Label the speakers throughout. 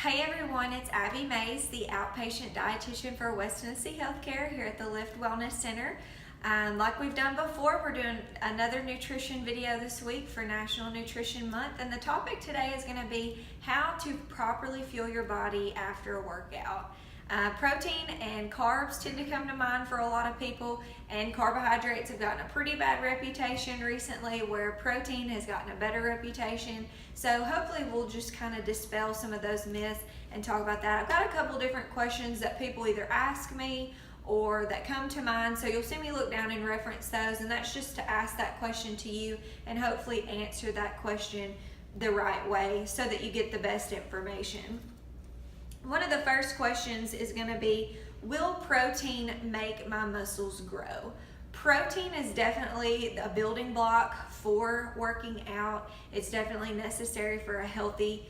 Speaker 1: Hey everyone, it's Abby Mays, the outpatient dietitian for West Tennessee Healthcare here at the Lift Wellness Center. Like we've done before, we're doing another nutrition video this week for National Nutrition Month, and the topic today is going to be how to properly fuel your body after a workout. Protein and carbs tend to come to mind for a lot of people, and carbohydrates have gotten a pretty bad reputation recently where protein has gotten a better reputation. So hopefully we'll just kind of dispel some of those myths and talk about that. I've got a couple different questions that people either ask me or that come to mind, so you'll see me look down and reference those, and that's just to ask that question to you and hopefully answer that question the right way so that you get the best information. One of the first questions is going to be, will protein make my muscles grow? Protein is definitely a building block for working out. It's definitely necessary for a healthy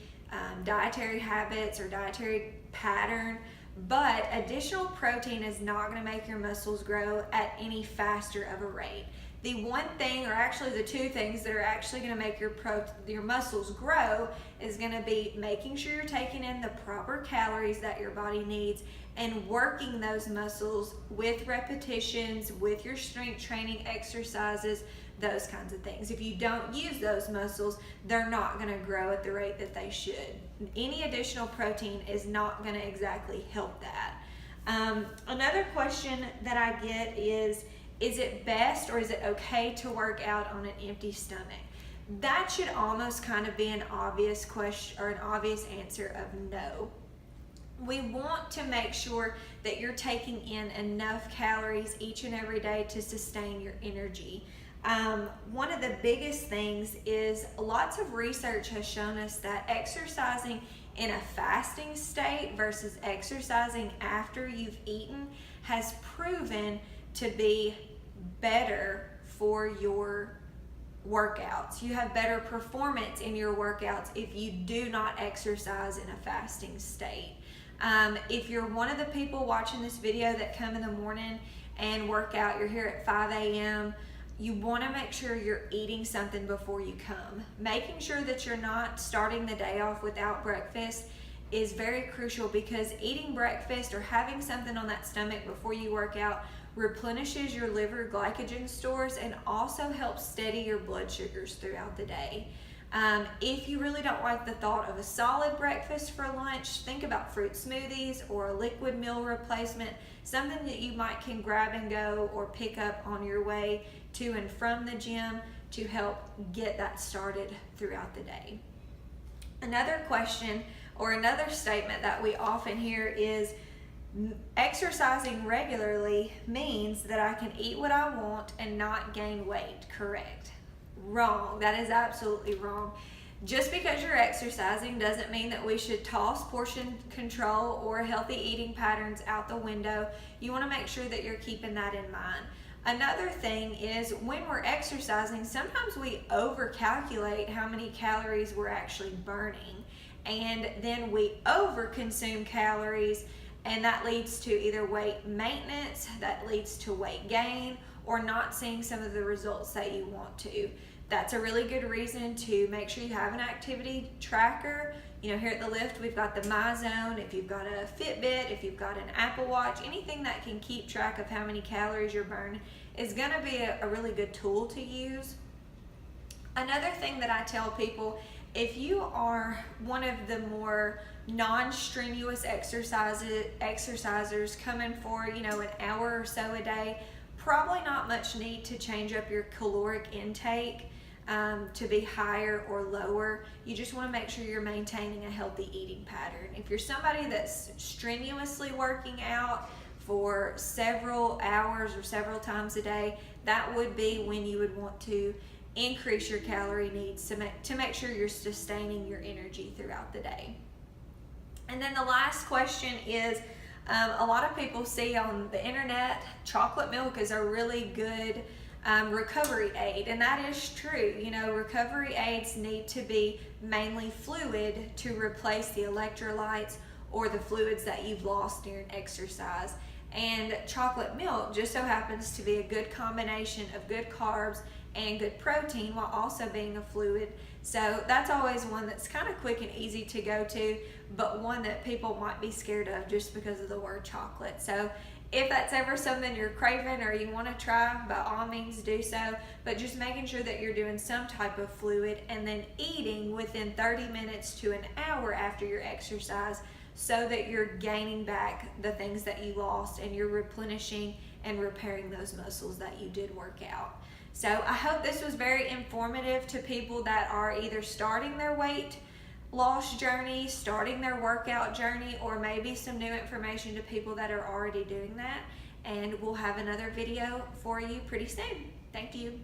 Speaker 1: dietary habits or dietary pattern, but additional protein is not going to make your muscles grow at any faster of a rate. The one thing, or actually the two things that are actually going to make your muscles grow is going to be making sure you're taking in the proper calories that your body needs and working those muscles with repetitions, with your strength training exercises, those kinds of things. If you don't use those muscles, they're not going to grow at the rate that they should. Any additional protein is not going to exactly help that. Another question that I get is it best or is it okay to work out on an empty stomach? That should almost kind of be an obvious question or an obvious answer of no. We want to make sure that you're taking in enough calories each and every day to sustain your energy. One of the biggest things is lots of research has shown us that exercising in a fasting state versus exercising after you've eaten has proven to be better for your workouts. You have better performance in your workouts if you do not exercise in a fasting state. If you're one of the people watching this video that come in the morning and work out, you're here at 5 a.m., you want to make sure you're eating something before you come. Making sure that you're not starting the day off without breakfast is very crucial, because eating breakfast or having something on that stomach before you work out replenishes your liver glycogen stores and also helps steady your blood sugars throughout the day. If you really don't like the thought of a solid breakfast for lunch, think about fruit smoothies or a liquid meal replacement, something that you might can grab and go or pick up on your way to and from the gym to help get that started throughout the day. Another question or another statement that we often hear is, exercising regularly means that I can eat what I want and not gain weight. Correct. Wrong. That is absolutely wrong. Just because you're exercising doesn't mean that we should toss portion control or healthy eating patterns out the window. You want to make sure that you're keeping that in mind. Another thing is, when we're exercising, sometimes we overcalculate how many calories we're actually burning, and then we overconsume calories, and that leads to either weight maintenance, that leads to weight gain, or not seeing some of the results that you want to. That's a really good reason to make sure you have an activity tracker. You know, here at the Lift, we've got the MyZone. If you've got a Fitbit, if you've got an Apple Watch, anything that can keep track of how many calories you're burning is going to be a really good tool to use. Another thing that I tell people, if you are one of the more non-strenuous exercisers coming for, an hour or so a day, probably not much need to change up your caloric intake to be higher or lower. You just want to make sure you're maintaining a healthy eating pattern. If you're somebody that's strenuously working out for several hours or several times a day, that would be when you would want to increase your calorie needs to make sure you're sustaining your energy throughout the day. And then the last question is, a lot of people see on the internet chocolate milk is a really good recovery aid, and that is true. Recovery aids need to be mainly fluid to replace the electrolytes or the fluids that you've lost during exercise. And chocolate milk just so happens to be a good combination of good carbs and good protein while also being a fluid. So that's always one that's kind of quick and easy to go to, but one that people might be scared of just because of the word chocolate. So if that's ever something you're craving or you want to try, by all means do so, but just making sure that you're doing some type of fluid and then eating within 30 minutes to an hour after your exercise, so that you're gaining back the things that you lost and you're replenishing and repairing those muscles that you did work out. So I hope this was very informative to people that are either starting their weight loss journey, starting their workout journey, or maybe some new information to people that are already doing that. And we'll have another video for you pretty soon. Thank you.